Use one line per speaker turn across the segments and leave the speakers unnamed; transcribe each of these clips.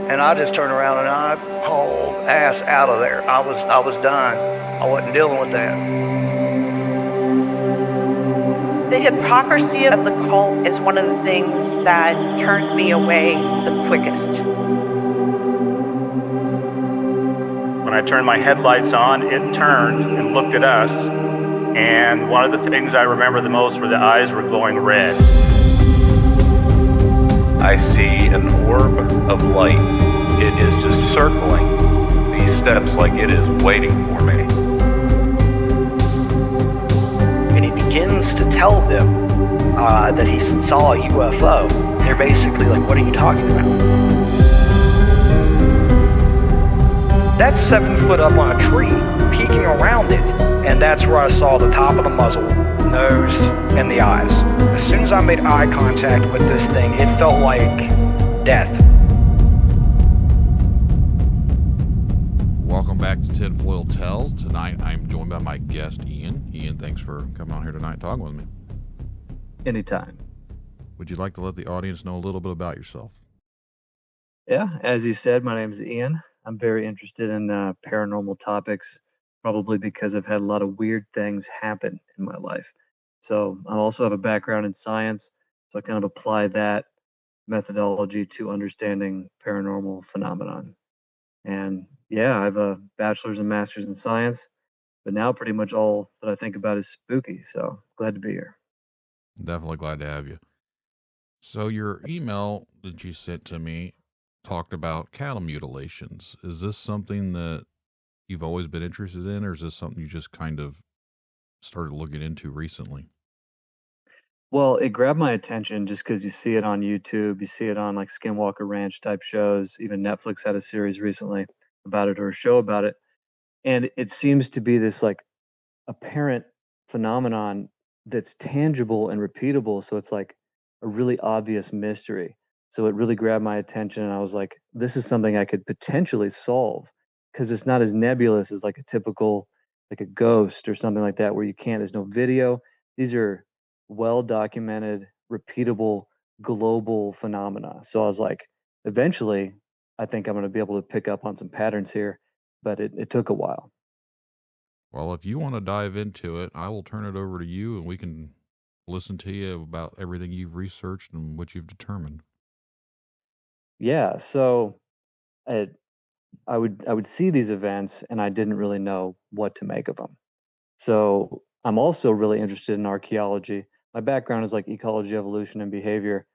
And I just turned around and I hauled ass out of there. I was done. I wasn't dealing with that.
The hypocrisy of the cult is one of the things that turned me away the quickest.
When I turned my headlights on, it turned and looked at us, and one of the things I remember the most were the eyes were glowing red.
I see an orb of light. It is just circling these steps like it is waiting for me.
And he begins to tell them that he saw a UFO. They're basically like, what are you talking about? That's 7 foot up on a tree, peeking around it, and that's where I saw the top of the muzzle, nose, and the eyes. As soon as I made eye contact with this thing, it felt like death.
Welcome back to Tinfoil Tales. Tonight I'm joined by my guest, Ian. Ian, thanks for coming on here tonight and talking with me.
Anytime.
Would you like to let the audience know a little bit about yourself?
Yeah, as you said, my name is Ian. I'm very interested in paranormal topics, probably because I've had a lot of weird things happen in my life. So I also have a background in science, so I kind of apply that methodology to understanding paranormal phenomenon. And yeah, I have a bachelor's and master's in science, but now pretty much all that I think about is spooky. So glad to be here.
Definitely glad to have you. So your email that you sent to me talked about cattle mutilations. Is this something that you've always been interested in, or is this something you just kind of started looking into recently?
Well, it grabbed my attention just because you see it on YouTube, you see it on like Skinwalker Ranch type shows. Even Netflix had a series recently about it or a show about it. And it seems to be this like apparent phenomenon that's tangible and repeatable. So it's like a really obvious mystery. So it really grabbed my attention. And I was like, this is something I could potentially solve because it's not as nebulous as like a typical, like a ghost or something like that, where you can't, there's no video. These are well documented, repeatable, global phenomena. So I was like, eventually, I think I'm going to be able to pick up on some patterns here, but it took a while.
Well, if you want to dive into it, I will turn it over to you and we can listen to you about everything you've researched and what you've determined.
Yeah, so I, I would see these events and I didn't really know what to make of them. So I'm also really interested in archaeology. My background is like ecology, evolution, and behavior.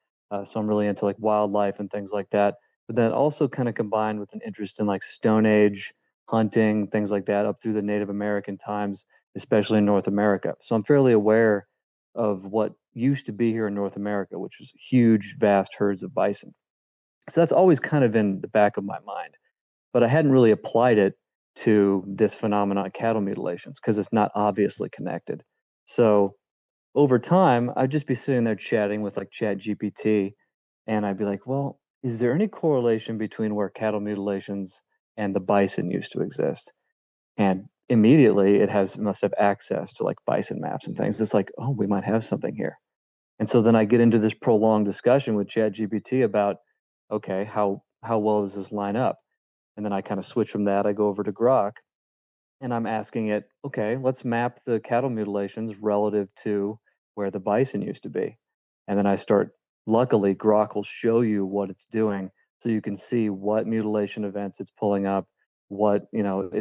So I'm really into like wildlife and things like that. But then also kind of combined with an interest in like Stone Age hunting, things like that, up through the Native American times, especially in North America. So I'm fairly aware of what used to be here in North America, which was huge, vast herds of bison. So that's always kind of in the back of my mind. But I hadn't really applied it to this phenomenon, cattle mutilations, because it's not obviously connected. So over time, I'd just be sitting there chatting with like Chat GPT, and I'd be like, well, is there any correlation between where cattle mutilations and the bison used to exist? And immediately must have access to like bison maps and things. It's like, oh, we might have something here. And so then I get into this prolonged discussion with Chat GPT about, okay, how well does this line up? And then I kind of switch from that. I go over to Grok and I'm asking it, okay, let's map the cattle mutilations relative to where the bison used to be. And then luckily, Grok will show you what it's doing so you can see what mutilation events it's pulling up.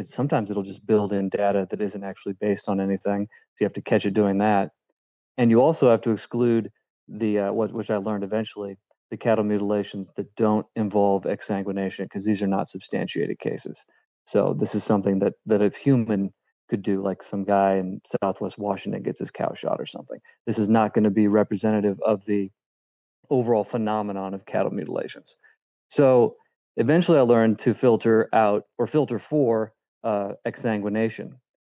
Sometimes it'll just build in data that isn't actually based on anything. So you have to catch it doing that. And you also have to exclude which I learned eventually, the cattle mutilations that don't involve exsanguination, because these are not substantiated cases. So this is something that a human could do, like some guy in Southwest Washington gets his cow shot or something. This is not going to be representative of the overall phenomenon of cattle mutilations. So eventually I learned to filter out or filter for exsanguination.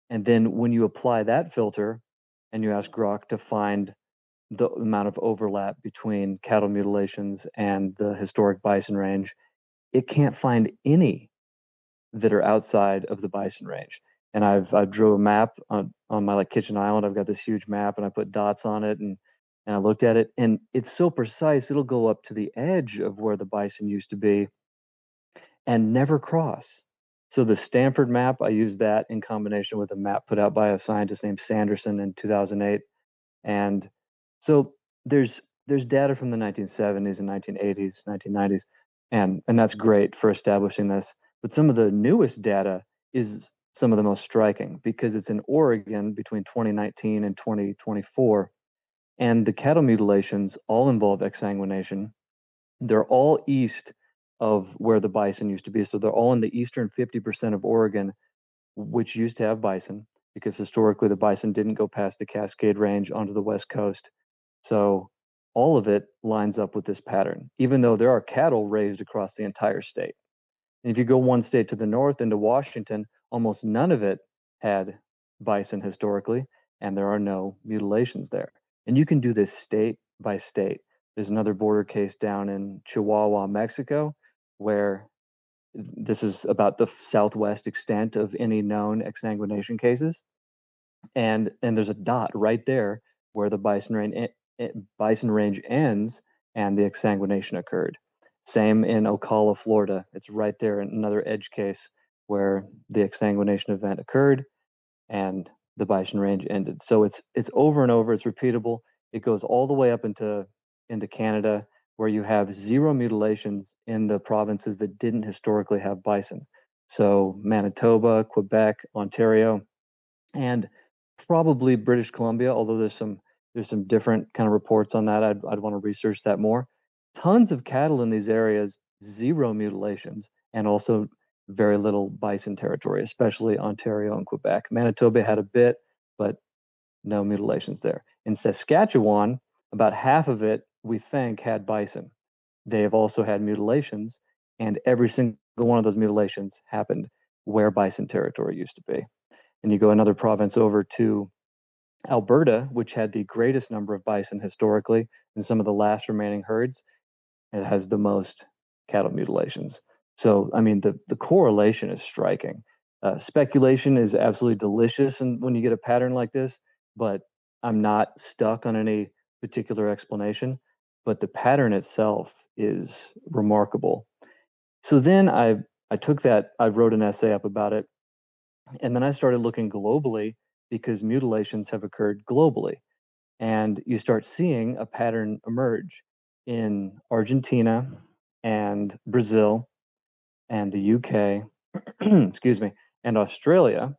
And then when you apply that filter and you ask Grok to find the amount of overlap between cattle mutilations and the historic bison range, it can't find any that are outside of the bison range. And I drew a map on my like kitchen island. I've got this huge map and I put dots on it and I looked at it and it's so precise it'll go up to the edge of where the bison used to be. and never cross. So the Stanford map, I used that in combination with a map put out by a scientist named Sanderson in 2008. And so there's data from the 1970s and 1980s, 1990s, and that's great for establishing this. But some of the newest data is some of the most striking because it's in Oregon between 2019 and 2024. And the cattle mutilations all involve exsanguination. They're all east of where the bison used to be. So they're all in the eastern 50% of Oregon, which used to have bison, because historically the bison didn't go past the Cascade Range onto the west coast. So all of it lines up with this pattern, even though there are cattle raised across the entire state. And if you go one state to the north into Washington, almost none of it had bison historically, and there are no mutilations there. And you can do this state by state. There's another border case down in Chihuahua, Mexico, where this is about the southwest extent of any known exsanguination cases. And there's a dot right there where the bison range ends and the exsanguination occurred. Same in Ocala, Florida. It's right there in another edge case where the exsanguination event occurred and the bison range ended. So it's over and over. It's repeatable. It goes all the way up into Canada, where you have zero mutilations in the provinces that didn't historically have bison. So Manitoba, Quebec, Ontario, and probably British Columbia, although there's some different kind of reports on that. I'd want to research that more. Tons of cattle in these areas, zero mutilations, and also very little bison territory, especially Ontario and Quebec. Manitoba had a bit, but no mutilations there. In Saskatchewan, about half of it, we think, had bison. They have also had mutilations, and every single one of those mutilations happened where bison territory used to be. And you go another province over to Alberta, which had the greatest number of bison historically and some of the last remaining herds, it has the most cattle mutilations. So, I mean, the correlation is striking. Speculation is absolutely delicious and when you get a pattern like this, but I'm not stuck on any particular explanation. But the pattern itself is remarkable. So then I took that, I wrote an essay up about it, and then I started looking globally because mutilations have occurred globally. And you start seeing a pattern emerge in Argentina and Brazil and the UK, excuse me, and Australia,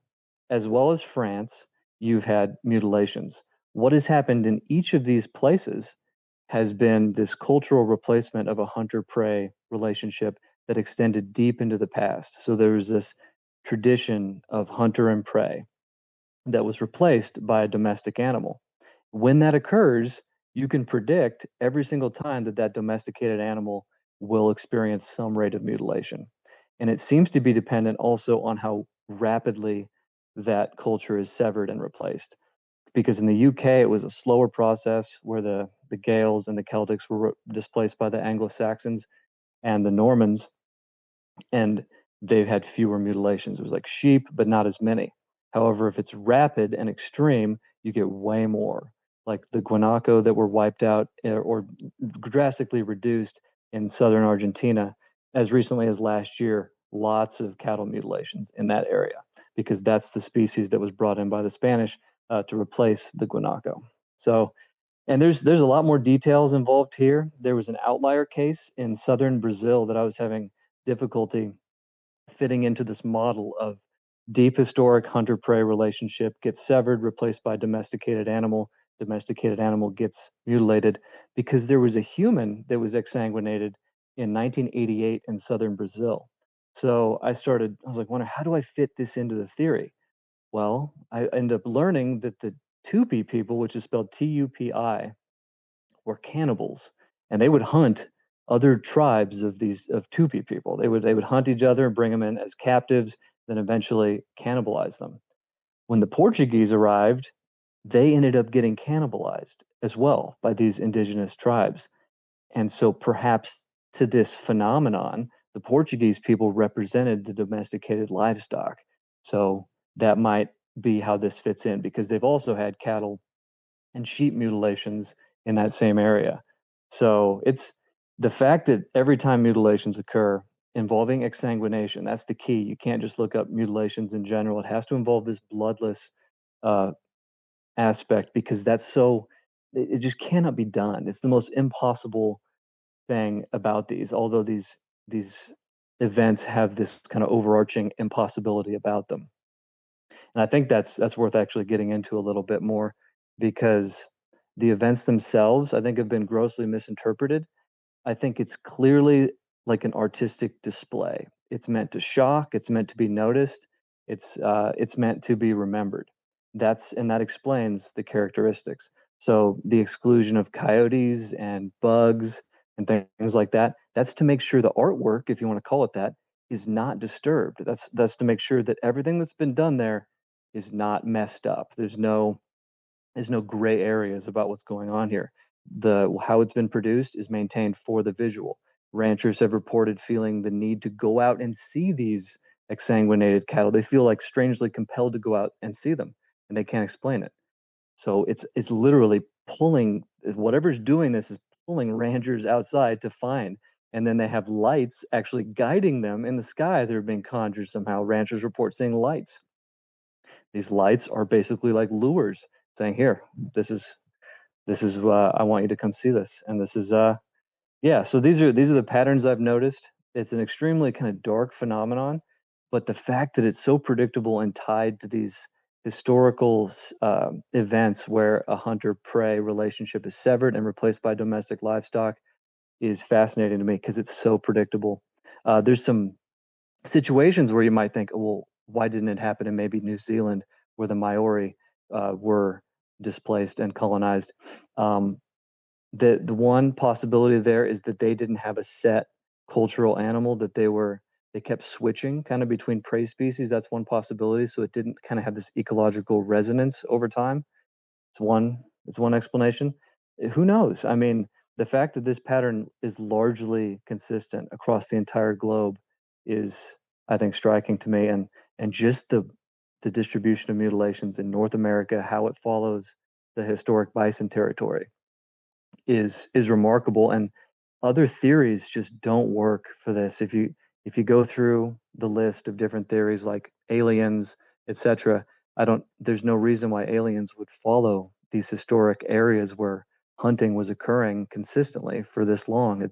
as well as France. You've had mutilations. What has happened in each of these places has been this cultural replacement of a hunter-prey relationship that extended deep into the past. So there was this tradition of hunter and prey that was replaced by a domestic animal. When that occurs, you can predict every single time that domesticated animal will experience some rate of mutilation. And it seems to be dependent also on how rapidly that culture is severed and replaced. Because in the UK, it was a slower process where the Gaels and the Celtics were displaced by the Anglo-Saxons and the Normans, and they've had fewer mutilations. It was like sheep, but not as many. However, if it's rapid and extreme, you get way more. Like the guanaco that were wiped out or drastically reduced in southern Argentina as recently as last year, lots of cattle mutilations in that area because that's the species that was brought in by the Spanish to replace the guanaco. So, and there's a lot more details involved here. There was an outlier case in southern Brazil that I was having difficulty fitting into this model of deep historic hunter-prey relationship gets severed, replaced by domesticated animal gets mutilated, because there was a human that was exsanguinated in 1988 in southern Brazil. So I was like, wondering, how do I fit this into the theory? Well, I ended up learning that the Tupi people, which is spelled Tupi, were cannibals, and they would hunt other tribes of Tupi people. They would hunt each other and bring them in as captives, then eventually cannibalize them. When the Portuguese arrived, they ended up getting cannibalized as well by these indigenous tribes. And so perhaps to this phenomenon, the Portuguese people represented the domesticated livestock. So that might be how this fits in, because they've also had cattle and sheep mutilations in that same area. So it's the fact that every time mutilations occur involving exsanguination. That's the key. You can't just look up mutilations in general. It has to involve this bloodless aspect, because it just cannot be done. It's the most impossible thing about these, although these events have this kind of overarching impossibility about them. And I think that's worth actually getting into a little bit more, because the events themselves, I think, have been grossly misinterpreted. I think it's clearly like an artistic display. It's meant to shock. It's meant to be noticed. It's meant to be remembered. That explains the characteristics. So the exclusion of coyotes and bugs and things like that, that's to make sure the artwork, if you want to call it that, is not disturbed. That's to make sure that everything that's been done there is not messed up. There's no gray areas about what's going on here. How it's been produced is maintained for the visual. Ranchers have reported feeling the need to go out and see these exsanguinated cattle. They feel like strangely compelled to go out and see them, and they can't explain it. So it's literally pulling, whatever's doing this is pulling ranchers outside to find. And then they have lights actually guiding them in the sky. They're being conjured somehow. Ranchers report seeing lights. These lights are basically like lures saying, here, this is I want you to come see this. And this is yeah, so these are the patterns I've noticed. It's an extremely kind of dark phenomenon, but the fact that it's so predictable and tied to these historical events where a hunter-prey relationship is severed and replaced by domestic livestock is fascinating to me, because it's so predictable. There's some situations where you might think, well, why didn't it happen in maybe New Zealand, where the Maori were displaced and colonized? The one possibility there is that they didn't have a set cultural animal, that they kept switching kind of between prey species. That's one possibility. So it didn't kind of have this ecological resonance over time. It's one explanation. Who knows? I mean, the fact that this pattern is largely consistent across the entire globe is, I think, striking to me. And just the distribution of mutilations in North America, how it follows the historic bison territory, is remarkable. And other theories just don't work for this. If you go through the list of different theories like aliens, etc., there's no reason why aliens would follow these historic areas where hunting was occurring consistently for this long.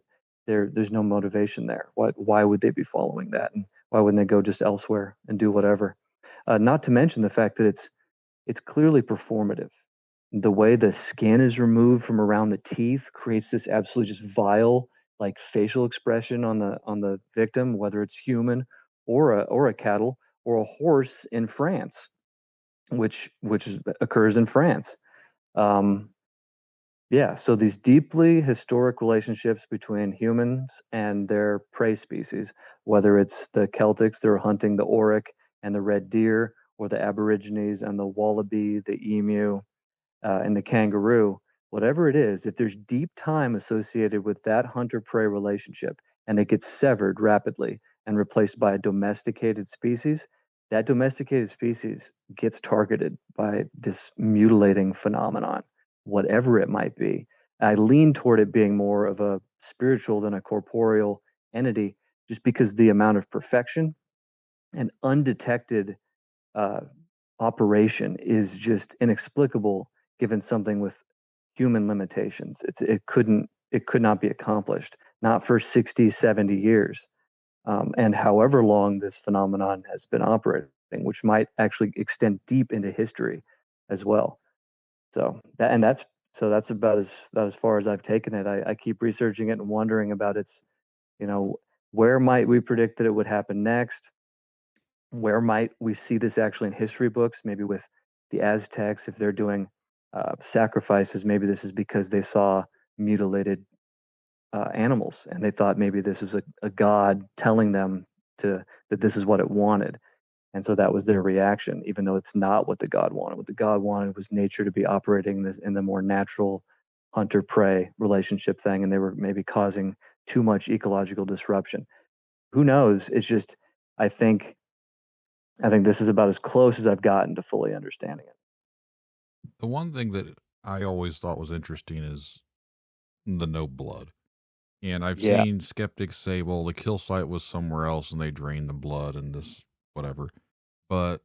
There's no motivation there. Why would they be following that? And why wouldn't they go just elsewhere and do whatever? Not to mention the fact that it's clearly performative. The way the skin is removed from around the teeth creates this absolutely just vile, like, facial expression on the victim, whether it's human or a cattle or a horse in France, which occurs in France. Yeah, so these deeply historic relationships between humans and their prey species, whether it's the Celtics, they're hunting the auroch and the red deer, or the Aborigines and the wallaby, the emu, and the kangaroo, whatever it is, if there's deep time associated with that hunter-prey relationship and it gets severed rapidly and replaced by a domesticated species, that domesticated species gets targeted by this mutilating phenomenon, whatever it might be. I lean toward it being more of a spiritual than a corporeal entity, just because the amount of perfection and undetected operation is just inexplicable, given something with human limitations. It could not be accomplished, not for 60, 70 years. And however long this phenomenon has been operating, which might actually extend deep into history as well. So that's about as far as I've taken it. I keep researching it and wondering about its, where might we predict that it would happen next? Where might we see this actually in history books? Maybe with the Aztecs, if they're doing sacrifices, maybe this is because they saw mutilated animals and they thought maybe this was a god telling them that this is what it wanted. And so that was their reaction, even though it's not what the god wanted. What the god wanted was nature to be operating this in the more natural hunter-prey relationship thing, and they were maybe causing too much ecological disruption. Who knows? It's just, I think this is about as close as I've gotten to fully understanding it.
The one thing that I always thought was interesting is the no blood. And I've
Yeah.
seen skeptics say, well, the kill site was somewhere else and they drained the blood and this, whatever. But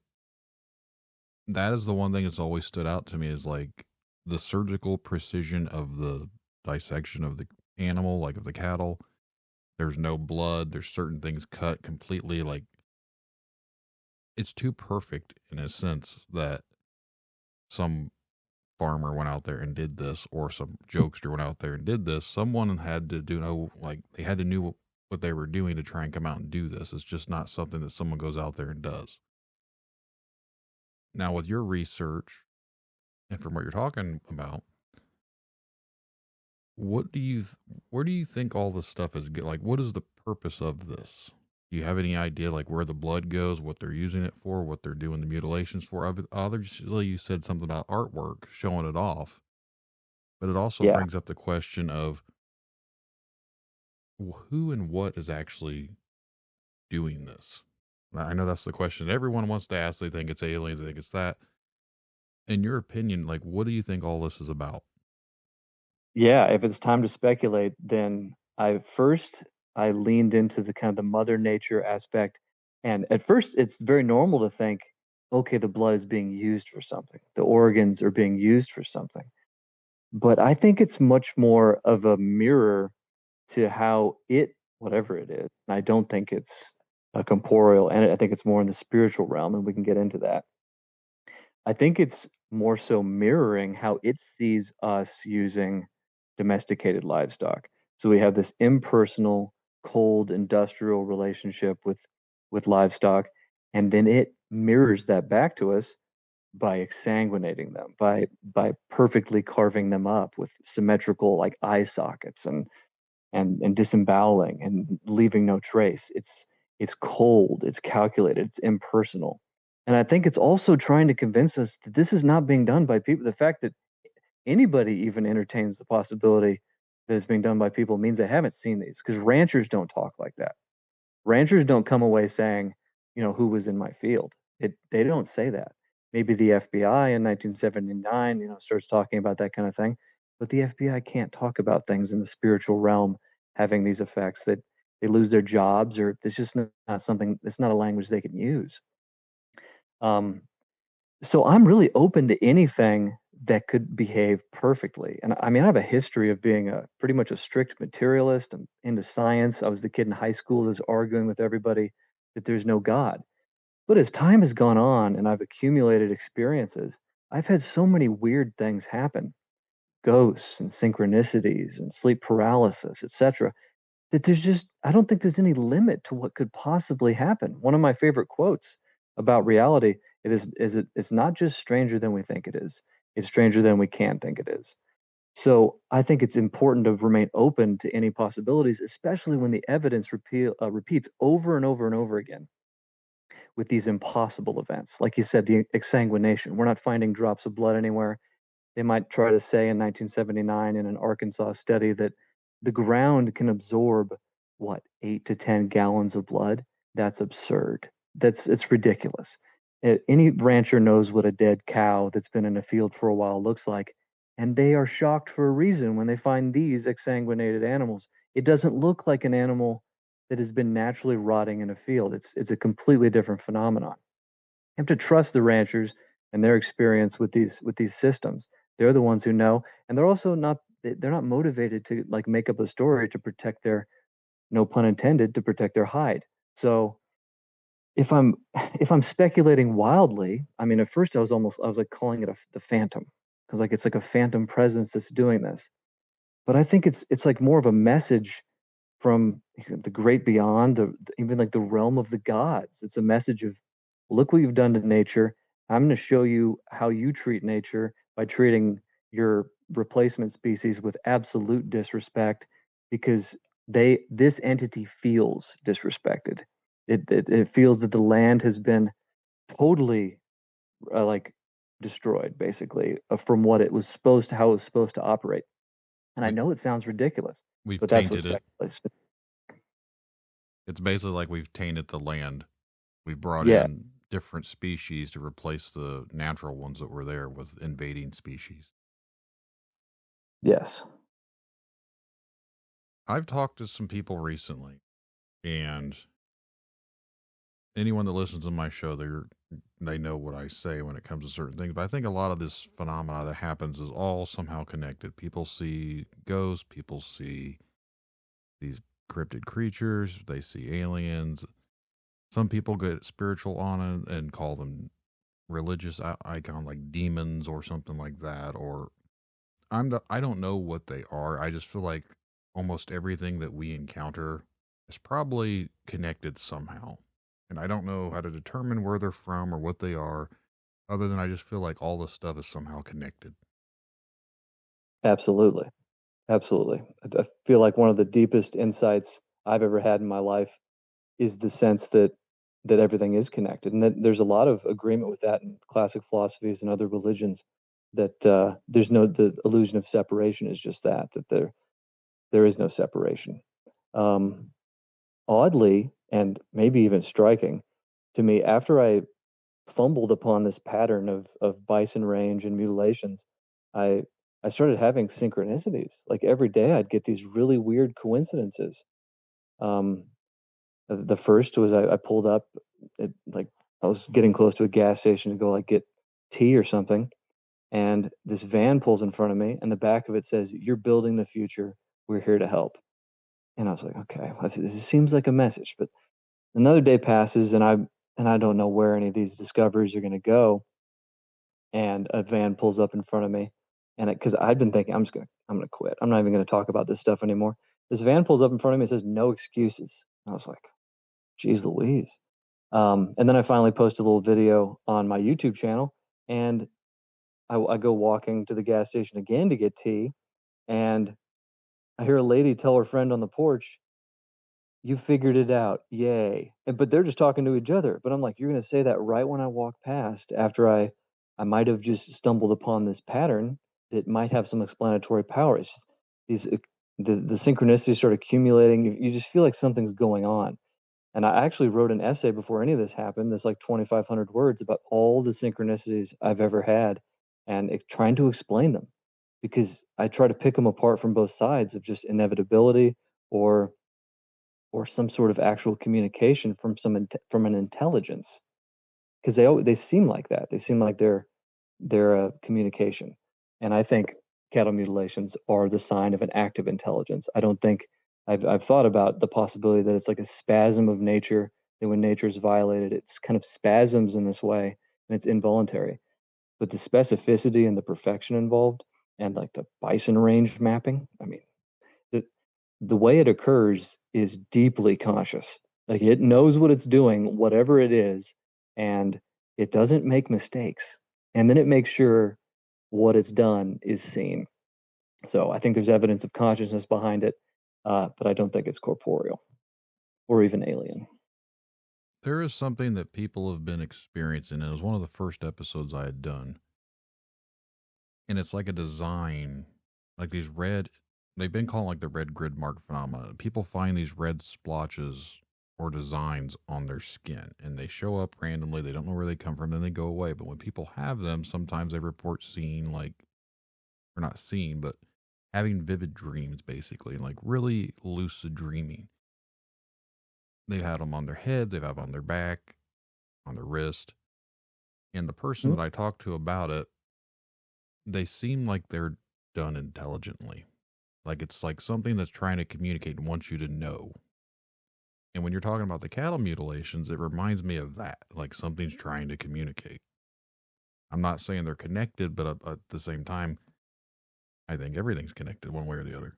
that is the one thing that's always stood out to me is like the surgical precision of the dissection of the animal, like of the cattle. There's no blood. There's certain things cut completely. Like it's too perfect in a sense that some farmer went out there and did this, or some jokester went out there and did this. Someone had to they had to know what they were doing to try and come out and do this. It's just not something that someone goes out there and does. Now, with your research and from what you're talking about, where do you think all this stuff is good? Like, what is the purpose of this? Do you have any idea, like, where the blood goes, what they're using it for, what they're doing the mutilations for? Obviously, you said something about artwork, showing it off, but it also
Yeah.
brings up the question of who and what is actually doing this. I know that's the question everyone wants to ask. They think it's aliens, they think it's that. In your opinion, like, what do you think all this is about?
Yeah, if it's time to speculate, then I leaned into the kind of the mother nature aspect. And at first it's very normal to think, okay, the blood is being used for something. The organs are being used for something. But I think it's much more of a mirror to how whatever it is. And I don't think it's a corporeal, and I think it's more in the spiritual realm, and we can get into that. I think it's more so mirroring how it sees us using domesticated livestock. So we have this impersonal, cold, industrial relationship with livestock, and then it mirrors that back to us by exsanguinating them, by perfectly carving them up with symmetrical like eye sockets and disemboweling and leaving no trace. It's cold, it's calculated, it's impersonal. And I think it's also trying to convince us that this is not being done by people. The fact that anybody even entertains the possibility that it's being done by people means they haven't seen these, because ranchers don't talk like that. Ranchers don't come away saying, who was in my field. They don't say that. Maybe the FBI in 1979, starts talking about that kind of thing, but the FBI can't talk about things in the spiritual realm having these effects, that they lose their jobs, or it's just not something. It's not a language they can use. So I'm really open to anything that could behave perfectly. And I mean, I have a history of being pretty much a strict materialist. I'm into science. I was the kid in high school that was arguing with everybody that there's no God. But as time has gone on and I've accumulated experiences, I've had so many weird things happen, ghosts and synchronicities and sleep paralysis, etc., that I don't think there's any limit to what could possibly happen. One of my favorite quotes about reality, it's not just stranger than we think it is. It's stranger than we can think it is. So I think it's important to remain open to any possibilities, especially when the evidence repeats over and over and over again with these impossible events. Like you said, the exsanguination. We're not finding drops of blood anywhere. They might try to say in 1979 in an Arkansas study that the ground can absorb, 8 to 10 gallons of blood. That's absurd. It's ridiculous. Any rancher knows what a dead cow that's been in a field for a while looks like, and they are shocked for a reason when they find these exsanguinated animals. It doesn't look like an animal that has been naturally rotting in a field. It's a completely different phenomenon. You have to trust the ranchers and their experience with these systems. They're the ones who know, and they're not motivated to like make up a story to protect their, no pun intended, to protect their hide. So if I'm speculating wildly, I mean, at first I was like calling it the phantom, because like it's like a phantom presence that's doing this. But I think it's like more of a message from the great beyond, even like the realm of the gods. It's a message of, look what you've done to nature. I'm going to show you how you treat nature by treating your replacement species with absolute disrespect, because this entity feels disrespected. It feels that the land has been totally like destroyed, basically, from how it was supposed to operate. And I
We,
know it sounds ridiculous,
we've
but that's what
tainted it.
speculation.
It's basically like we've tainted the land. We've brought
Yeah.
in different species to replace the natural ones that were there with invading species.
Yes.
I've talked to some people recently, and anyone that listens to my show, they know what I say when it comes to certain things. But I think a lot of this phenomena that happens is all somehow connected. People see ghosts, people see these cryptid creatures, they see aliens. Some people get spiritual on it and call them religious icon like demons or something like that. Or I don't know what they are. I just feel like almost everything that we encounter is probably connected somehow. And I don't know how to determine where they're from or what they are, other than I just feel like all this stuff is somehow connected.
Absolutely. Absolutely. I feel like one of the deepest insights I've ever had in my life is the sense that everything is connected, and that there's a lot of agreement with that in classic philosophies and other religions. That there's no the illusion of separation is just that there is no separation. Um, Oddly, and maybe even striking to me, after I fumbled upon this pattern of bison range and mutilations, I I started having synchronicities. Like every day, I'd get these really weird coincidences. Um, the first was I pulled up, like I was getting close to a gas station to go like get tea or something, and this van pulls in front of me, and the back of it says, "You're building the future. We're here to help." And I was like, "Okay, this seems like a message." But another day passes, and I don't know where any of these discoveries are going to go. And a van pulls up in front of me, and because I'd been thinking, I'm gonna quit. I'm not even gonna talk about this stuff anymore. This van pulls up in front of me and says, "No excuses." I was like, "Geez, Louise." And then I finally posted a little video on my YouTube channel, and I go walking to the gas station again to get tea, and I hear a lady tell her friend on the porch, "You figured it out, yay!" But they're just talking to each other. But I'm like, "You're gonna say that right when I walk past, after I might have just stumbled upon this pattern that might have some explanatory power." It's just these the synchronicities start accumulating. You just feel like something's going on. And I actually wrote an essay before any of this happened. That's like 2,500 words about all the synchronicities I've ever had, and trying to explain them, because I try to pick them apart from both sides of just inevitability or some sort of actual communication from from an intelligence, because they seem like that. They seem like they're a communication, and I think cattle mutilations are the sign of an active intelligence. I don't think I've thought about the possibility that it's like a spasm of nature, that when nature is violated, it's kind of spasms in this way, and it's involuntary. But the specificity and the perfection involved, and like the bison range mapping, I mean, the the way it occurs is deeply conscious. Like it knows what it's doing, whatever it is, and it doesn't make mistakes. And then it makes sure what it's done is seen. So I think there's evidence of consciousness behind it, but I don't think it's corporeal or even alien.
There is something that people have been experiencing, and it was one of the first episodes I had done. And it's like a design, like these red, they've been calling like the red grid mark phenomena. People find these red splotches or designs on their skin, and they show up randomly. They don't know where they come from, then they go away. But when people have them, sometimes they report seeing like, or not seeing, but having vivid dreams, basically, and like really lucid dreaming. They've had them on their head, they've had them on their back, on their wrist. And the person that I talked to about it, they seem like they're done intelligently. Like it's like something that's trying to communicate and wants you to know. And when you're talking about the cattle mutilations, it reminds me of that. Like something's trying to communicate. I'm not saying they're connected, but at the same time, I think everything's connected one way or the other.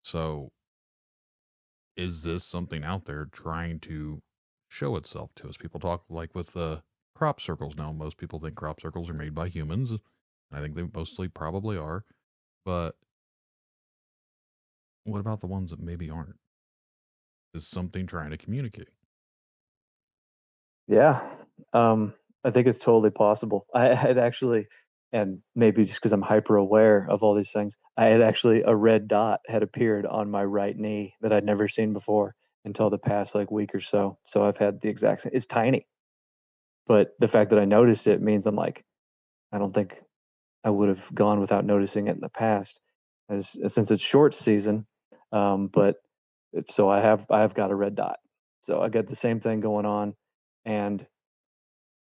So is this something out there trying to show itself to us? People talk like with the crop circles now. Most people think crop circles are made by humans. I think they mostly probably are. But what about the ones that maybe aren't? Is something trying to communicate?
Yeah, I think it's totally possible. I had actually, and maybe just because I'm hyper aware of all these things, I had actually a red dot had appeared on my right knee that I'd never seen before until the past like week or so. So I've had the exact same. It's tiny, but the fact that I noticed it means I'm like, I don't think I would have gone without noticing it in the past. As since it's short season, But so I have got a red dot. So I got the same thing going on, and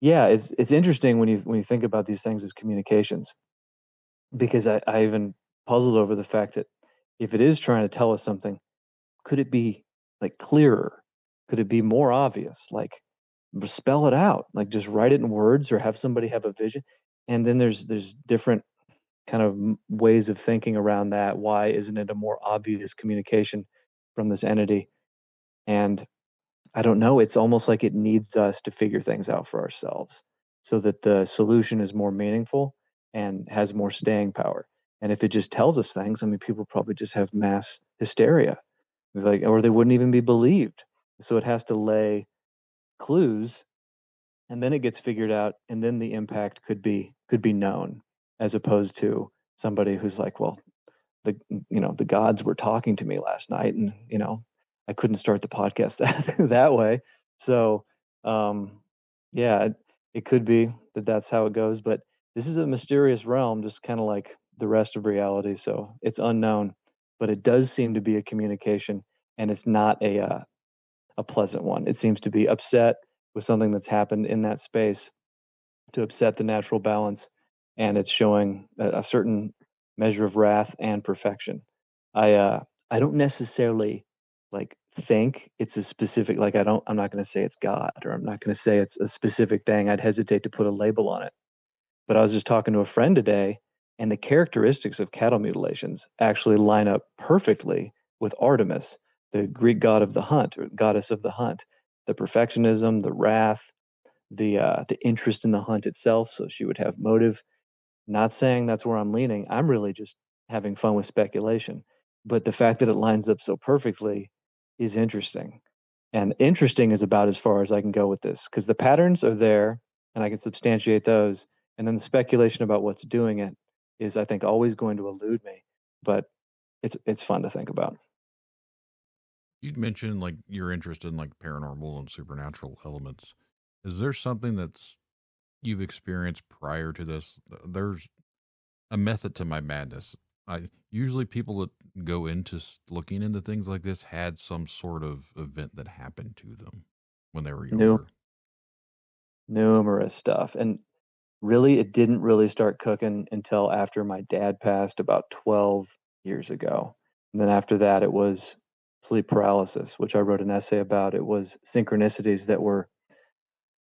yeah, it's interesting when you think about these things as communications, because I even puzzled over the fact that if it is trying to tell us something, could it be like clearer? Could it be more obvious? Like spell it out, like just write it in words or have somebody have a vision. And then there's different kind of ways of thinking around that. Why isn't it a more obvious communication from this entity? And I don't know. It's almost like it needs us to figure things out for ourselves so that the solution is more meaningful and has more staying power. And if it just tells us things, I mean, people probably just have mass hysteria, like, or they wouldn't even be believed. So it has to lay clues, and then it gets figured out, and then the impact could be known, as opposed to somebody who's like, well, the gods were talking to me last night, and I couldn't start the podcast that way. So yeah, it could be that that's how it goes, but this is a mysterious realm, just kind of like the rest of reality. So it's unknown, but it does seem to be a communication, and it's not a pleasant one. It seems to be upset with something that's happened in that space to upset the natural balance, and it's showing a certain measure of wrath and perfection. I don't necessarily like think it's a specific, like I'm not going to say it's God, or I'm not going to say it's a specific thing. I'd hesitate to put a label on it. But I was just talking to a friend today, and the characteristics of cattle mutilations actually line up perfectly with Artemis, the Greek god of the hunt, or goddess of the hunt. The perfectionism, the wrath, the interest in the hunt itself. So she would have motive. Not saying that's where I'm leaning. I'm really just having fun with speculation. But the fact that it lines up so perfectly is interesting. And interesting is about as far as I can go with this, because the patterns are there and I can substantiate those. And then the speculation about what's doing it is, I think, always going to elude me. But it's fun to think about.
You'd mentioned like you're interested in like paranormal and supernatural elements. Is there something that's you've experienced prior to this? There's a method to my madness. I usually people that go into looking into things like this had some sort of event that happened to them when they were
New,
younger.
numerous stuff. And really, it didn't really start cooking until after my dad passed about 12 years ago. And then after that, it was sleep paralysis, which I wrote an essay about. It was synchronicities that were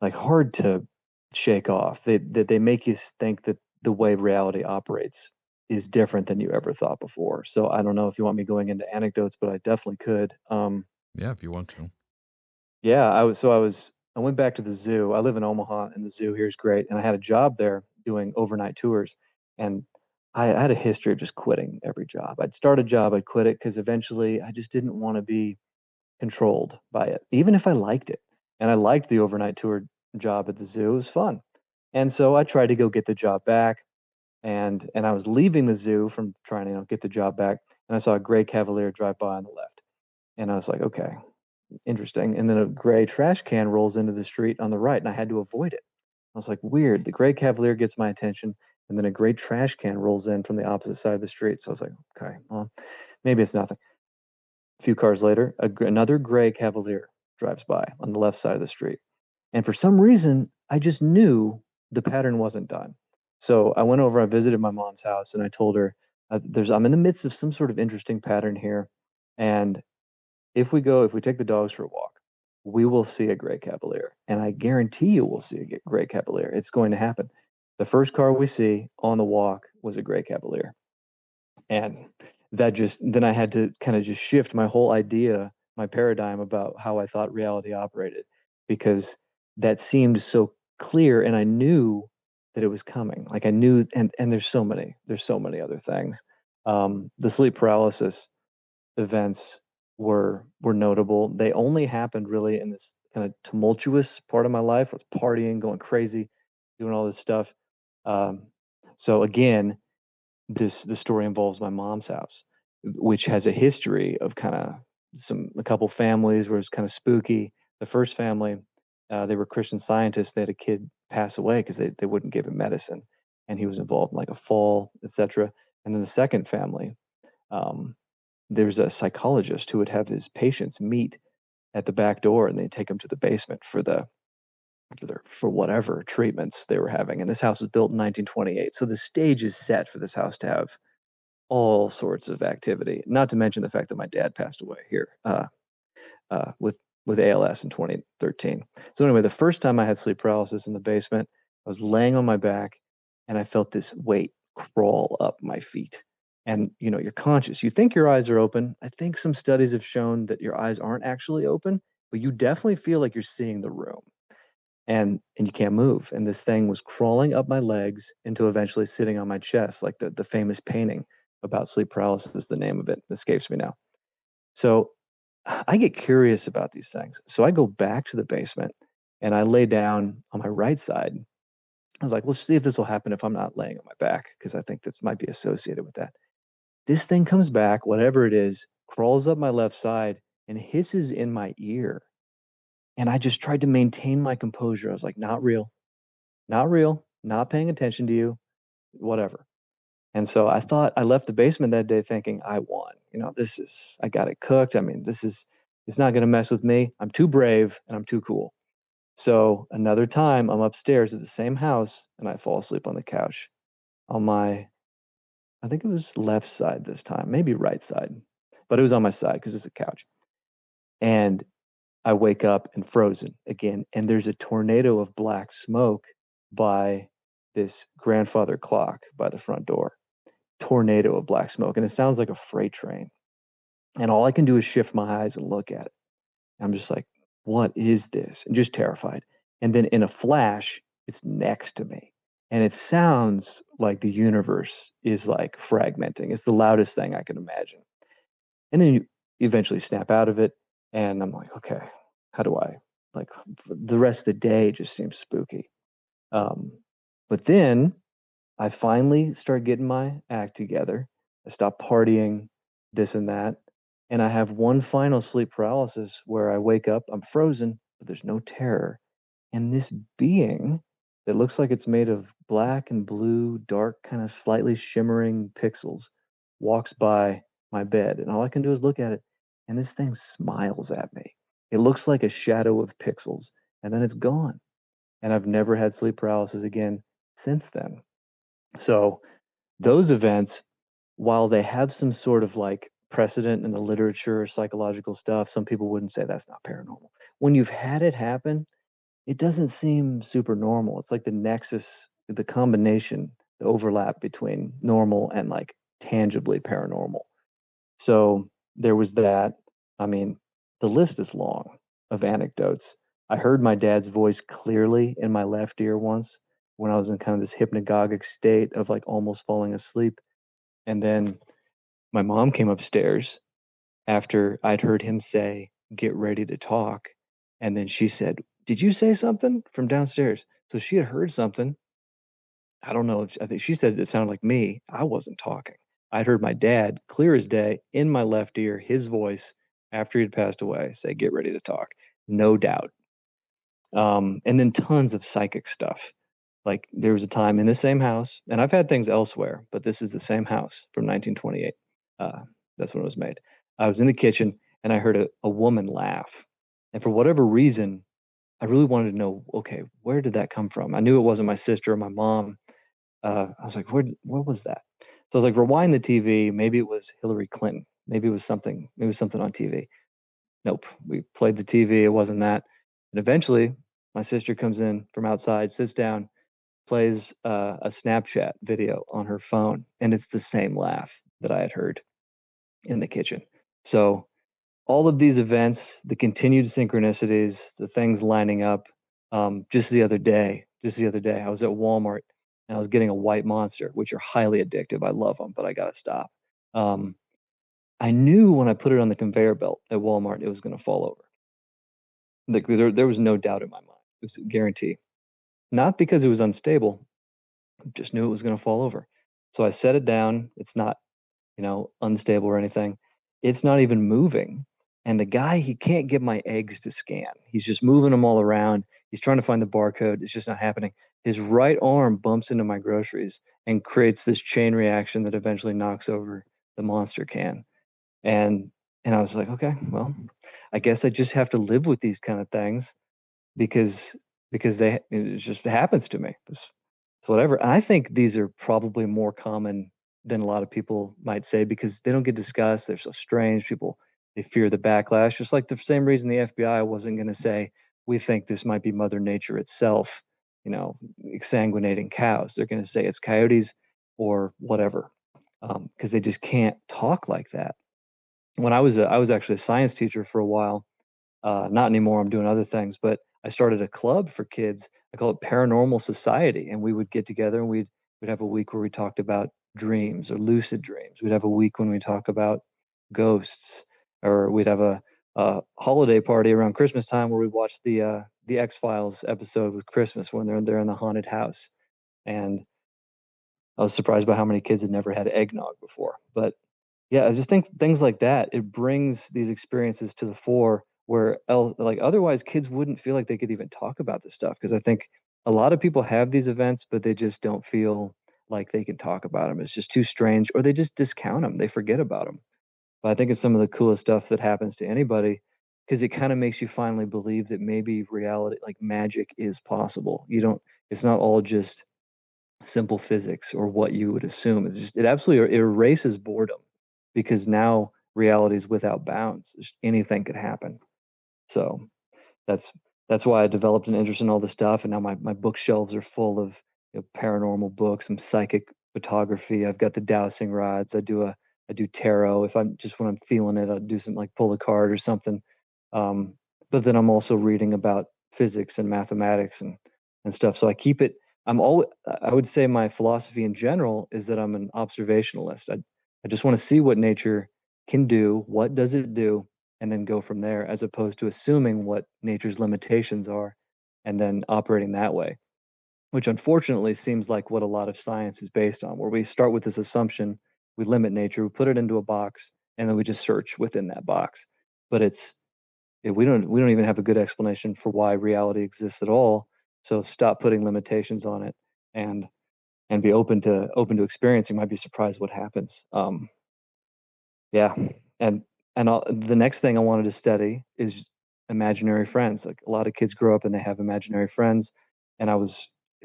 like hard to shake off. They make you think that the way reality operates is different than you ever thought before. So I don't know if you want me going into anecdotes, but I definitely could.
Yeah, if you want to.
Yeah, I went back to the zoo. I live in Omaha, and the zoo here is great. And I had a job there doing overnight tours. And I had a history of just quitting every job. I'd start a job, I'd quit it because eventually I just didn't want to be controlled by it, even if I liked it. And I liked the overnight tour job at the zoo. It was fun. And so I tried to go get the job back. And I was leaving the zoo from trying to get the job back. And I saw a gray Cavalier drive by on the left. And I was like, okay, interesting. And then a gray trash can rolls into the street on the right, and I had to avoid it. I was like, weird. The gray Cavalier gets my attention, and then a gray trash can rolls in from the opposite side of the street. So I was like, okay, well, maybe it's nothing. A few cars later, another gray Cavalier drives by on the left side of the street. And for some reason, I just knew the pattern wasn't done. So I went over, I visited my mom's house, and I told her, I'm in the midst of some sort of interesting pattern here. And if we take the dogs for a walk, we will see a gray Cavalier. And I guarantee you we'll see a gray Cavalier. It's going to happen. The first car we see on the walk was a gray Cavalier. And then I had to kind of just shift my whole idea, my paradigm about how I thought reality operated, because that seemed so clear, and I knew that it was coming. Like I knew, and there's so many other things. The sleep paralysis events were notable. They only happened really in this kind of tumultuous part of my life. I was partying, going crazy, doing all this stuff. So again, the story involves my mom's house, which has a history of kind of a couple families where it's kind of spooky. The first family, they were Christian Scientists. They had a kid pass away because they wouldn't give him medicine, and he was involved in like a fall, etc. And then the second family, there's a psychologist who would have his patients meet at the back door, and they take them to the basement for whatever treatments they were having. And this house was built in 1928, so the stage is set for this house to have all sorts of activity. Not to mention the fact that my dad passed away here with ALS in 2013. So anyway, the first time I had sleep paralysis in the basement, I was laying on my back, and I felt this weight crawl up my feet. And you're conscious. You think your eyes are open. I think some studies have shown that your eyes aren't actually open, but you definitely feel like you're seeing the room. And you can't move. And this thing was crawling up my legs into eventually sitting on my chest, like the famous painting about sleep paralysis. The name of it escapes me now. So I get curious about these things. So I go back to the basement and I lay down on my right side. I was like, let's see if this will happen if I'm not laying on my back, because I think this might be associated with that. This thing comes back, whatever it is, crawls up my left side and hisses in my ear. And I just tried to maintain my composure. I was like, not real, not paying attention to you, whatever. And so I thought, I left the basement that day thinking I won. I got it cooked. I mean, it's not going to mess with me. I'm too brave and I'm too cool. So another time I'm upstairs at the same house and I fall asleep on the couch on my, I think it was left side this time, maybe right side, but it was on my side because it's a couch. And I wake up and frozen again. And there's a tornado of black smoke by this grandfather clock by the front door. Tornado of black smoke. And it sounds like a freight train. And all I can do is shift my eyes and look at it. I'm just like, what is this? And just terrified. And then in a flash, it's next to me. And it sounds like the universe is like fragmenting. It's the loudest thing I can imagine. And then you eventually snap out of it. And I'm like, okay, how do I, like, the rest of the day just seems spooky. But then I finally start getting my act together. I stop partying, this and that. And I have one final sleep paralysis where I wake up, I'm frozen, but there's no terror. And this being that looks like it's made of black and blue, dark, kind of slightly shimmering pixels walks by my bed. And all I can do is look at it. And this thing smiles at me. It looks like a shadow of pixels. And then it's gone. And I've never had sleep paralysis again since then. So those events, while they have some sort of like precedent in the literature or psychological stuff, some people wouldn't say that's not paranormal. When you've had it happen, it doesn't seem super normal. It's like the nexus, the combination, the overlap between normal and like tangibly paranormal. So there was that. I mean, the list is long of anecdotes. I heard my dad's voice clearly in my left ear once when I was in kind of this hypnagogic state of like almost falling asleep. And then my mom came upstairs after I'd heard him say, "Get ready to talk." And then she said, "Did you say something?" from downstairs. So she had heard something. I don't know. I think she said it sounded like me. I wasn't talking. I'd heard my dad, clear as day, in my left ear, his voice after he'd passed away, say, "Get ready to talk." No doubt. And then tons of psychic stuff. Like there was a time in the same house, and I've had things elsewhere, but this is the same house from 1928. That's when it was made. I was in the kitchen and I heard a woman laugh. And for whatever reason, I really wanted to know, okay, where did that come from? I knew it wasn't my sister or my mom. I was like, what was that? So I was like, rewind the TV. Maybe it was Hillary Clinton. Maybe it was something on TV. Nope. We played the TV. It wasn't that. And eventually my sister comes in from outside, sits down, plays a Snapchat video on her phone. And it's the same laugh that I had heard in the kitchen. So all of these events, the continued synchronicities, the things lining up. Just the other day, I was at Walmart and I was getting a white monster, which are highly addictive. I love them, but I got to stop. I knew when I put it on the conveyor belt at Walmart, it was going to fall over. Like there was no doubt in my mind. It was a guarantee. Not because it was unstable, I just knew it was going to fall over. So I set it down. It's not, unstable or anything. It's not even moving. And the guy, he can't get my eggs to scan. He's just moving them all around. He's trying to find the barcode. It's just not happening. His right arm bumps into my groceries and creates this chain reaction that eventually knocks over the monster can. And I was like, okay, well, I guess I just have to live with these kind of things because it just happens to me. It's whatever. And I think these are probably more common than a lot of people might say because they don't get discussed. They're so strange. People they fear the backlash. Just like the same reason the FBI wasn't going to say we think this might be Mother Nature itself, exsanguinating cows. They're going to say it's coyotes or whatever, because they just can't talk like that. When I was actually a science teacher for a while, not anymore. I'm doing other things, but I started a club for kids. I call it Paranormal Society, and we would get together and we'd have a week where we talked about dreams or lucid dreams. We'd have a week when we talk about ghosts, or we'd have a holiday party around Christmas time where we watch the X-Files episode with Christmas when they're in the haunted house. And I was surprised by how many kids had never had eggnog before. But yeah, I just think things like that, it brings these experiences to the fore where else, like otherwise kids wouldn't feel like they could even talk about this stuff because I think a lot of people have these events, but they just don't feel like they can talk about them. It's just too strange, or they just discount them. They forget about them. But I think it's some of the coolest stuff that happens to anybody because it kind of makes you finally believe that maybe reality, like magic, is possible. You don't. It's not all just simple physics or what you would assume. It absolutely erases boredom because now reality is without bounds. Anything could happen. So that's that's why I developed an interest in all this stuff, and now my bookshelves are full of paranormal books, some psychic photography. I've got the dowsing rods. I do tarot. If I'm just when I'm feeling it, I'll do some like pull a card or something. Um, but then I'm also reading about physics and mathematics and stuff. So I keep it. I would say my philosophy in general is that I'm an observationalist. I just want to see what nature can do. What does it do? And then go from there, as opposed to assuming what nature's limitations are and then operating that way, which unfortunately seems like what a lot of science is based on, where we start with this assumption, we limit nature, we put it into a box, and then we just search within that box. But we don't even have a good explanation for why reality exists at all. So stop putting limitations on it and be open to experience. You might be surprised what happens. Yeah, and the next thing I wanted to study is imaginary friends. Like a lot of kids grow up and they have imaginary friends, and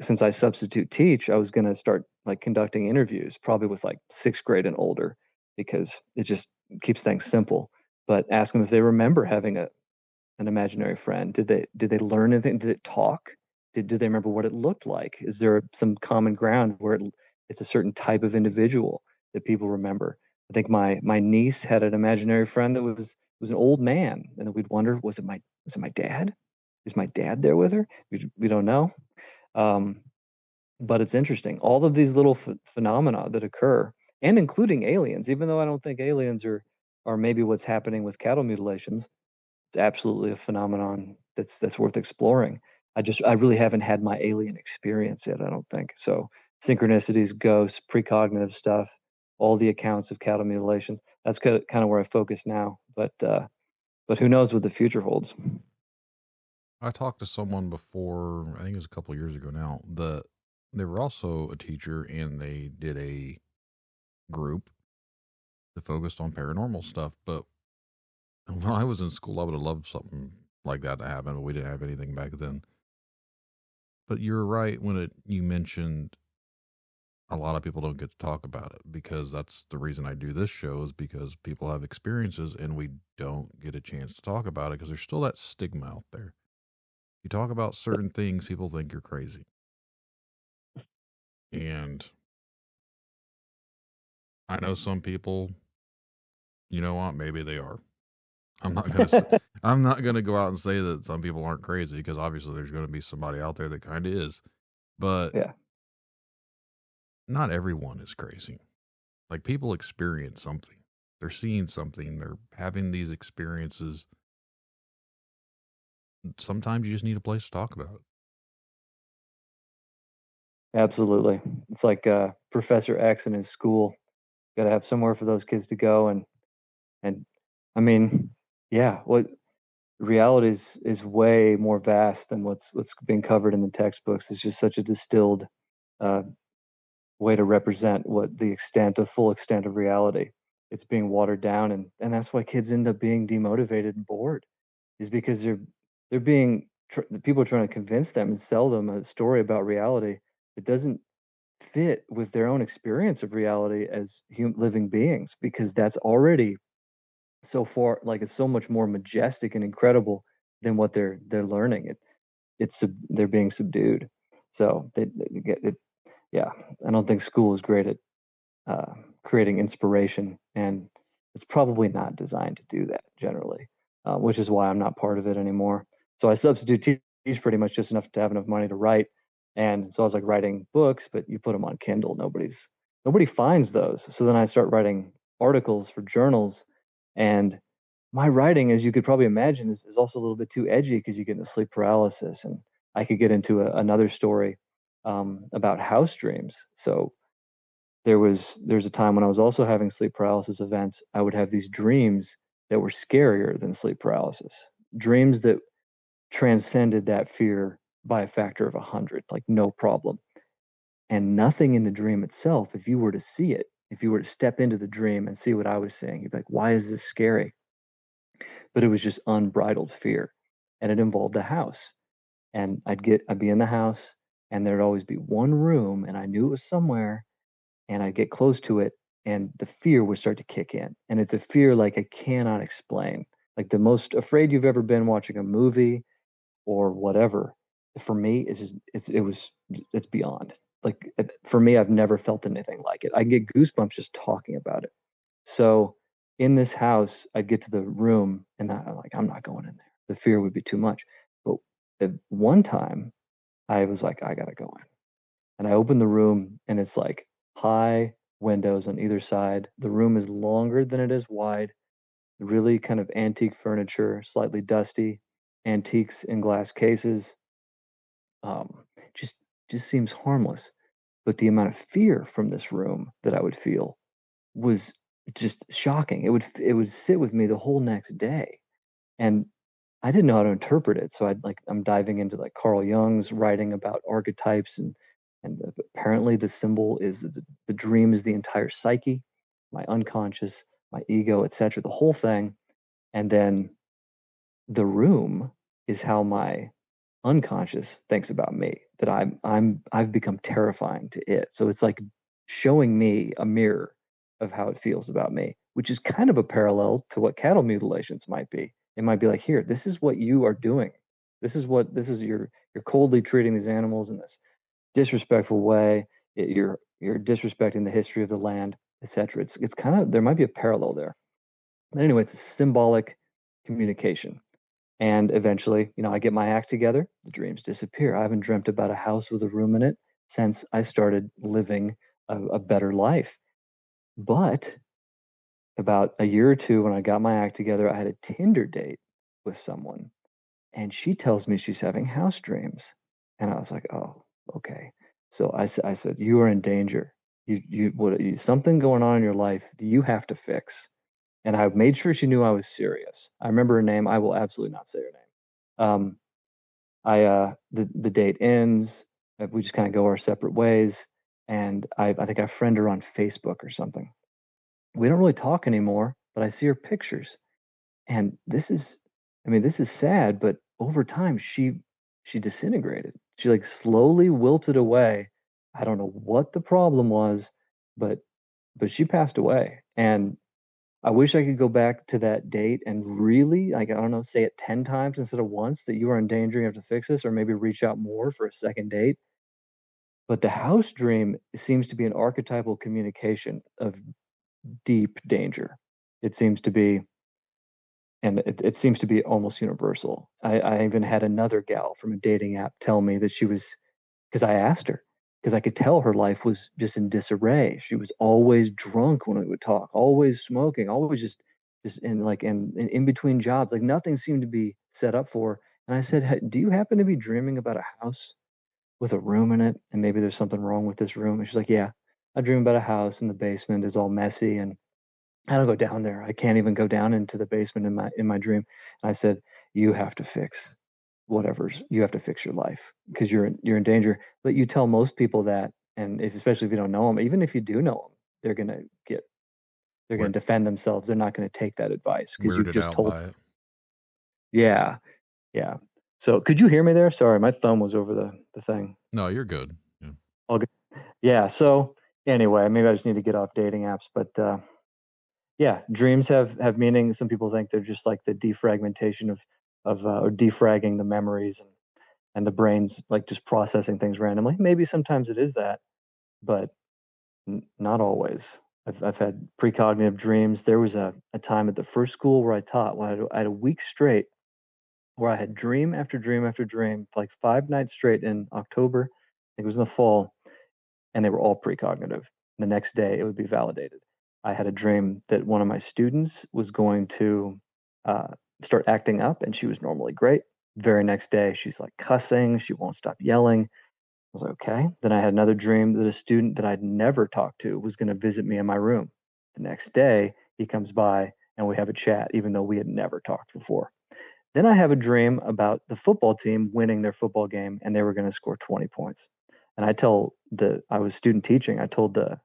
since I substitute teach, I was going to start like conducting interviews, probably with like sixth grade and older, because it just keeps things simple. But ask them if they remember having an imaginary friend. Did they learn anything? Did it talk? Did they remember what it looked like? Is there some common ground where it's a certain type of individual that people remember? I think my niece had an imaginary friend that was an old man, and we'd wonder, was it my dad? Is my dad there with her? We don't know. Um, but it's interesting. All of these little phenomena that occur, and including aliens, even though I don't think aliens are maybe what's happening with cattle mutilations, it's absolutely a phenomenon that's worth exploring. I really haven't had my alien experience yet, I don't think. So synchronicities, ghosts, precognitive stuff, all the accounts of cattle mutilations. That's kind of where I focus now. But who knows what the future holds?
I talked to someone before, I think it was a couple of years ago now, that they were also a teacher and they did a group that focused on paranormal stuff. But when I was in school, I would have loved something like that to happen, but we didn't have anything back then. But you're right when you mentioned a lot of people don't get to talk about it, because that's the reason I do this show, is because people have experiences and we don't get a chance to talk about it because there's still that stigma out there. You talk about certain things, people think you're crazy. And I know some people, you know what, maybe they are. I'm not gonna go out and say that some people aren't crazy, because obviously there's going to be somebody out there that kind of is. But
Yeah,
not everyone is crazy. Like, people experience something. They're seeing something. They're having these experiences. Sometimes you just need a place to talk about it.
absolutely. It's like Professor X in his school. Got to have somewhere for those kids to go, and I mean, yeah, what reality is way more vast than what's being covered in the textbooks. It's just such a distilled uh, way to represent what the full extent of reality. it's being watered down, and that's why kids end up being demotivated and bored, is because they're being the people are trying to convince them and sell them a story about reality that doesn't fit with their own experience of reality as living beings, because that's already so far, like, it's so much more majestic and incredible than what they're learning. They're being subdued. So they get it. Yeah, I don't think school is great at creating inspiration, and it's probably not designed to do that generally, which is why I'm not part of it anymore. So I substitute teach pretty much just enough to have enough money to write, and so I was like writing books, but you put them on Kindle, nobody finds those. So then I start writing articles for journals, and my writing, as you could probably imagine, is also a little bit too edgy because you get into sleep paralysis, and I could get into another story about house dreams. So there's a time when I was also having sleep paralysis events. I would have these dreams that were scarier than sleep paralysis, dreams that transcended that fear by a factor of 100, like no problem. And nothing in the dream itself, if you were to see it, if you were to step into the dream and see what I was saying, you'd be like, why is this scary? But it was just unbridled fear. And it involved a house. And I'd be in the house, and there'd always be one room, and I knew it was somewhere, and I'd get close to it, and the fear would start to kick in. And it's a fear like I cannot explain. Like the most afraid you've ever been watching a movie or whatever. For me, it's beyond. Like, for me, I've never felt anything like it. I get goosebumps just talking about it. So in this house, I'd get to the room, and I'm like, I'm not going in there. The fear would be too much. But at one time, I was like, I gotta go in. And I opened the room, and it's like high windows on either side. The room is longer than it is wide, really kind of antique furniture, slightly dusty, antiques in glass cases. Um, just just seems harmless. But the amount of fear from this room that I would feel was just shocking. It would sit with me the whole next day. And I didn't know how to interpret it. So I'm diving into like Carl Jung's writing about archetypes, and apparently the symbol is the dream is the entire psyche, my unconscious, my ego, etc., the whole thing. And then the room is how my unconscious thinks about me, that I've become terrifying to it. So it's like showing me a mirror of how it feels about me, which is kind of a parallel to what cattle mutilations might be. It might be like, here, this is what you are doing. You're coldly treating these animals in this disrespectful way. You're disrespecting the history of the land, etc. It's kind of, there might be a parallel there. But anyway, it's a symbolic communication. And eventually, I get my act together, the dreams disappear. I haven't dreamt about a house with a room in it since I started living a better life. But about a year or two, when I got my act together, I had a Tinder date with someone, and she tells me she's having house dreams. And I was like, oh, okay. So I said, you are in danger. Something going on in your life that you have to fix. And I made sure she knew I was serious. I remember her name. I will absolutely not say her name. The date ends. We just kind of go our separate ways. And I think I friend her on Facebook or something. We don't really talk anymore, but I see her pictures. And this is sad, but over time she disintegrated. She like slowly wilted away. I don't know what the problem was, but she passed away. And I wish I could go back to that date and really, like, I don't know, say it 10 times instead of once, that you are in danger, you have to fix this, or maybe reach out more for a second date. But the house dream seems to be an archetypal communication of deep danger. It seems to be, and it seems to be almost universal. I even had another gal from a dating app tell me that she was, because I asked her, because I could tell her life was just in disarray. She was always drunk when we would talk, always smoking, always just in between jobs. Like nothing seemed to be set up for her. And I said, hey, do you happen to be dreaming about a house with a room in it? And maybe there's something wrong with this room. And she's like, yeah, I dream about a house and the basement is all messy, and I don't go down there. I can't even go down into the basement in my dream. And I said, you have to fix you have to fix your life, because you're in danger. But you tell most people that, and especially if you don't know them, even if you do know them, They're going to defend themselves. They're not going to take that advice because you've
Weirded
just
out
told.
by it.
Yeah, yeah. So could you hear me there? Sorry, my thumb was over the thing.
No, you're good. Yeah.
All good. Yeah. So anyway, maybe I just need to get off dating apps, but yeah, dreams have meaning. Some people think they're just like the defragmentation of or defragging the memories and the brain's like just processing things randomly. Maybe sometimes it is that, but not always. I've had precognitive dreams. There was a time at the first school where I taught, where I had a week straight where I had dream after dream after dream, like 5 nights straight in October. I think it was in the fall, and they were all precognitive. The next day, it would be validated. I had a dream that one of my students was going to uh, start acting up, and she was normally great. Very next day, she's like cussing. She won't stop yelling. I was like, okay. Then I had another dream that a student that I'd never talked to was going to visit me in my room. The next day, he comes by and we have a chat, even though we had never talked before. Then I have a dream about the football team winning their football game and they were going to score 20 points. And I was student teaching. I told the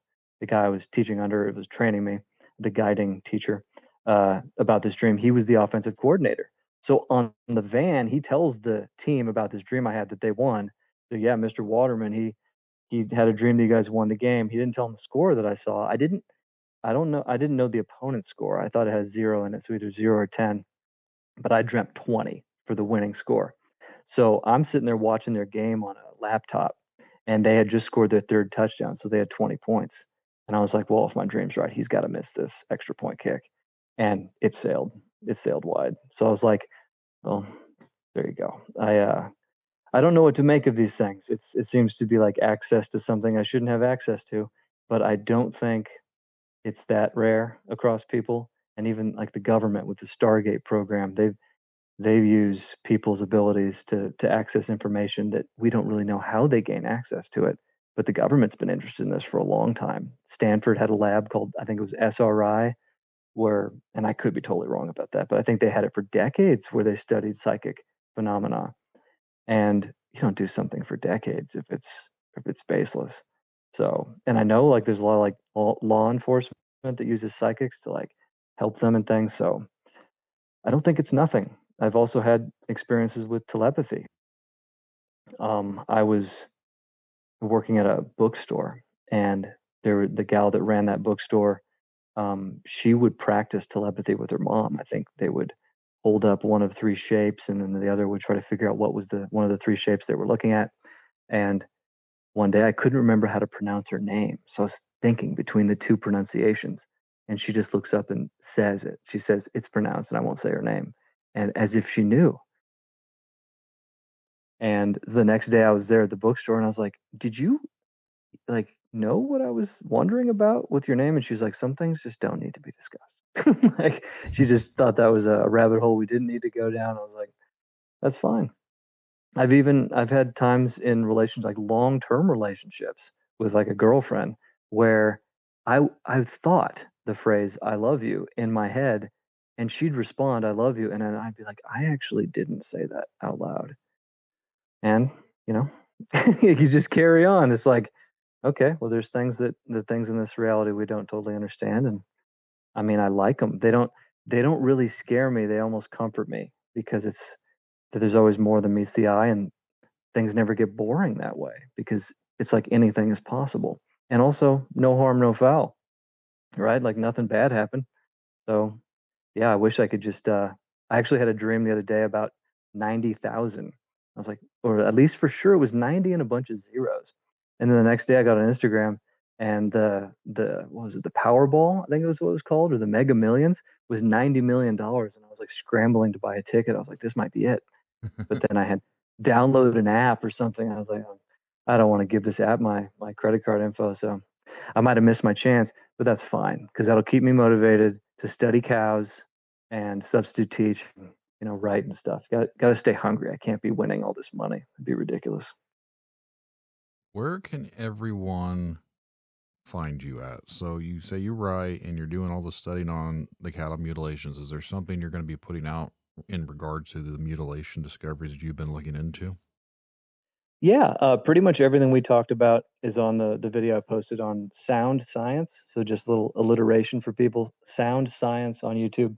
guy I was teaching under, it was training me, the guiding teacher, about this dream. He was the offensive coordinator. So on the van, he tells the team about this dream I had that they won. So yeah, Mr. Waterman, he had a dream that you guys won the game. He didn't tell him the score that I saw. I didn't know the opponent's score. I thought it had 0 in it, so either 0 or 10. But I dreamt 20 for the winning score. So I'm sitting there watching their game on a laptop, and they had just scored their third touchdown, so they had 20 points. And I was like, well, if my dream's right, he's got to miss this extra point kick. And it sailed wide. So I was like, well, there you go. I don't know what to make of these things. It seems to be like access to something I shouldn't have access to, but I don't think it's that rare across people. And even like the government with the Stargate program, they've used people's abilities to access information that we don't really know how they gain access to it. But the government's been interested in this for a long time. Stanford had a lab called, I think it was SRI, where, and I could be totally wrong about that, but I think they had it for decades where they studied psychic phenomena. And you don't do something for decades if it's baseless. So, and I know like there's a lot of like law enforcement that uses psychics to like help them and things. So I don't think it's nothing. I've also had experiences with telepathy. I was working at a bookstore, and the gal that ran that bookstore, she would practice telepathy with her mom. I think they would hold up one of 3 shapes, and then the other would try to figure out what was one of the 3 shapes they were looking at. And one day I couldn't remember how to pronounce her name, so I was thinking between the 2 pronunciations, and she just looks up and says it. She says it's pronounced, and I won't say her name, and as if she knew. And the next day I was there at the bookstore, and I was like, did you like know what I was wondering about with your name? And she was like, some things just don't need to be discussed. Like she just thought that was a rabbit hole we didn't need to go down. I was like, that's fine. I've had times in relations, like long-term relationships with like a girlfriend, where I've thought the phrase "I love you" in my head, and she'd respond "I love you," and then I'd be like, I actually didn't say that out loud. And you know, you just carry on. It's like, okay, well, there's the things in this reality we don't totally understand, and I mean, I like them. They don't really scare me. They almost comfort me because it's that there's always more than meets the eye, and things never get boring that way because it's like anything is possible. And also, no harm, no foul, right? Like nothing bad happened. So, yeah, I wish I could just. I actually had a dream the other day about 90,000. I was like, or at least for sure it was 90 and a bunch of zeros. And then the next day I got on Instagram, and what was it, the Powerball, I think it was what it was called, or the Mega Millions, was $90 million. And I was like scrambling to buy a ticket. I was like, this might be it. But then I had downloaded an app or something. I was like, oh, I don't want to give this app my credit card info. So I might have missed my chance, but that's fine because that'll keep me motivated to study cows and substitute teach, write and stuff. Got to stay hungry. I can't be winning all this money. It'd be ridiculous.
Where can everyone find you at? So you say you write and you're doing all the studying on the cattle mutilations. Is there something you're going to be putting out in regard to the mutilation discoveries that you've been looking into?
Yeah, pretty much everything we talked about is on the video I posted on Sound Science. So just a little alliteration for people. Sound Science on YouTube,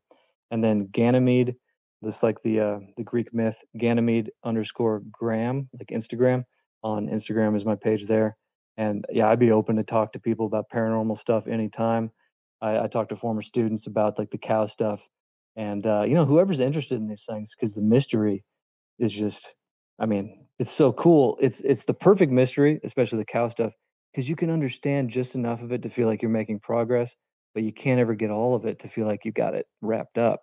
and then Ganymede, this like the Greek myth Ganymede_gram, like Instagram. On Instagram is my page there, and yeah, I'd be open to talk to people about paranormal stuff anytime. I talk to former students about like the cow stuff, and whoever's interested in these things, because the mystery is just, I mean, it's so cool. It's the perfect mystery, especially the cow stuff, because you can understand just enough of it to feel like you're making progress, but you can't ever get all of it to feel like you got it wrapped up.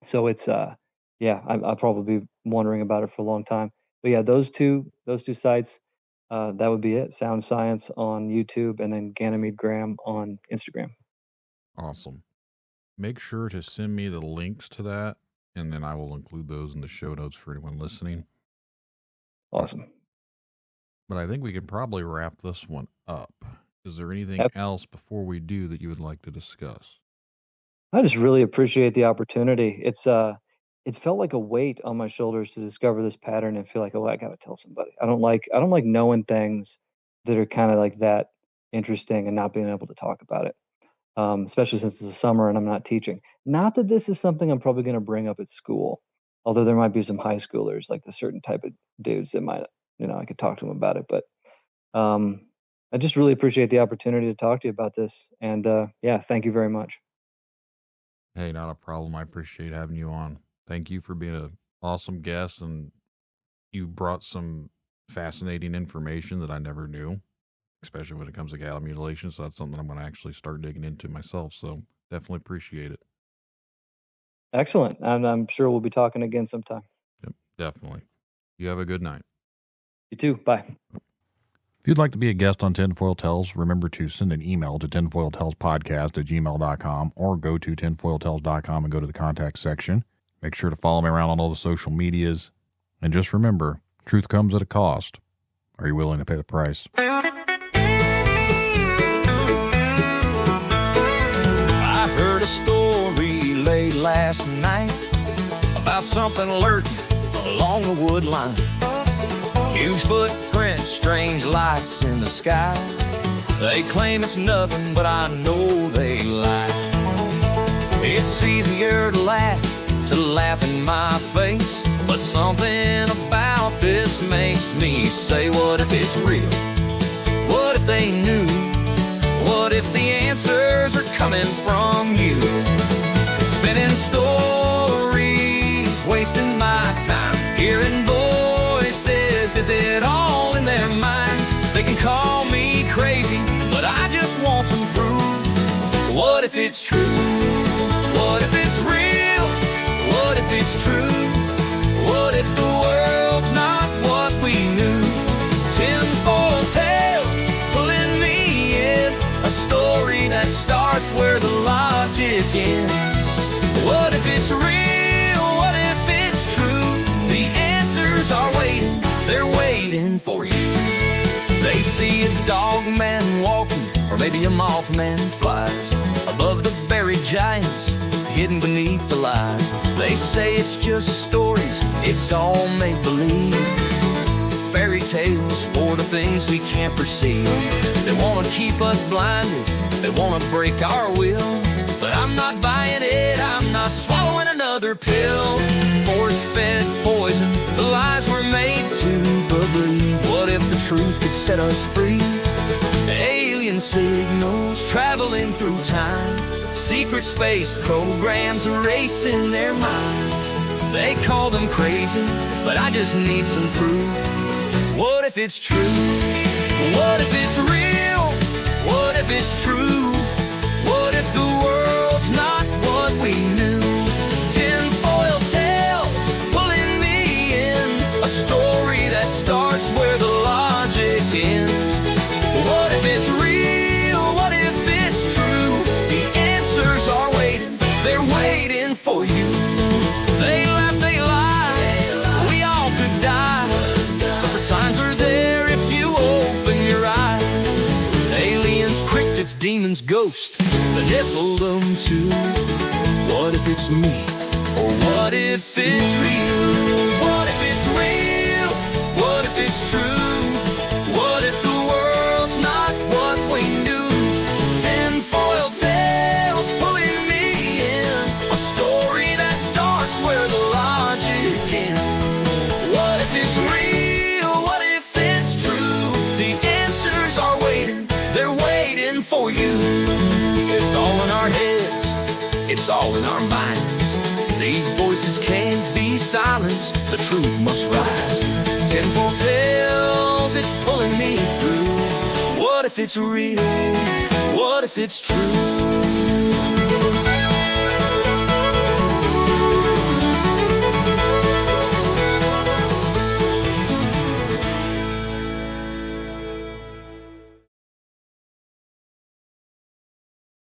So it's yeah, I'll probably be wondering about it for a long time. But yeah, those two sites, that would be it. Sound Science on YouTube, and then Ganymede Graham on Instagram.
Awesome. Make sure to send me the links to that, and then I will include those in the show notes for anyone listening.
Awesome.
But I think we can probably wrap this one up. Is there anything else before we do that you would like to discuss?
I just really appreciate the opportunity. It felt like a weight on my shoulders to discover this pattern and feel like, oh, I gotta tell somebody. I don't like knowing things that are kind of like that interesting and not being able to talk about it. Especially since it's the summer and I'm not teaching. Not that this is something I'm probably going to bring up at school, although there might be some high schoolers, like the certain type of dudes that might, I could talk to them about it. But I just really appreciate the opportunity to talk to you about this. And yeah, thank you very much.
Hey, not a problem. I appreciate having you on. Thank you for being an awesome guest, and you brought some fascinating information that I never knew, especially when it comes to cattle mutilation. So that's something I'm going to actually start digging into myself. So definitely appreciate it.
Excellent. And I'm sure we'll be talking again sometime.
Yep, definitely. You have a good night.
You too. Bye.
If you'd like to be a guest on Tinfoil Tales, remember to send an email to tinfoiltalespodcast@gmail.com or go to tinfoiltales.com and go to the contact section. Make sure to follow me around on all the social medias. And just remember, truth comes at a cost. Are you willing to pay the price?
I heard a story late last night about something lurking along the wood line. Huge footprints, strange lights in the sky. They claim it's nothing, but I know they lie. It's easier to laugh in my face, but something about this makes me say, what if it's real? What if they knew? What if the answers are coming from you? Spinning stories, wasting my time, hearing voices, is it all in their minds? They can call me crazy, but I just want some proof. What if it's true? What if it's real? What if it's true? What if the world's not what we knew? Tinfoil tales pulling me in, a story that starts where the logic ends. What if it's real? What if it's true? The answers are waiting, they're waiting for you. They see a dog man walking, or maybe a mothman flies above the buried giants, hidden beneath the lies. They say it's just stories, it's all make-believe. Fairy tales for the things we can't perceive. They want to keep us blinded, they want to break our will. But I'm not buying it, I'm not swallowing another pill. Force-fed poison, the lies we're made to believe. What if the truth could set us free? Alien signals traveling through time, secret space programs erasing their minds. They call them crazy, but I just need some proof. What if it's true? What if it's real? What if it's true? What if the world's not what we knew? Tinfoil tales pulling me in, a story that starts where the logic ends. What if it's real? What if it's true? The answers are waiting, they're waiting for you. They laugh, they lie, we all could die, but the signs are there if you open your eyes. Aliens, cryptids, demons, ghosts, the Nephilim too. What if it's me? Or what if it's real? What if it's real? What if it's true? again. What if it's real? What if it's true? The answers are waiting, they're waiting for you. It's all in our heads, it's all in our minds. These voices can't be silenced, the truth must rise. Tinfoil Tales, it's pulling me through. What if it's real? What if it's true?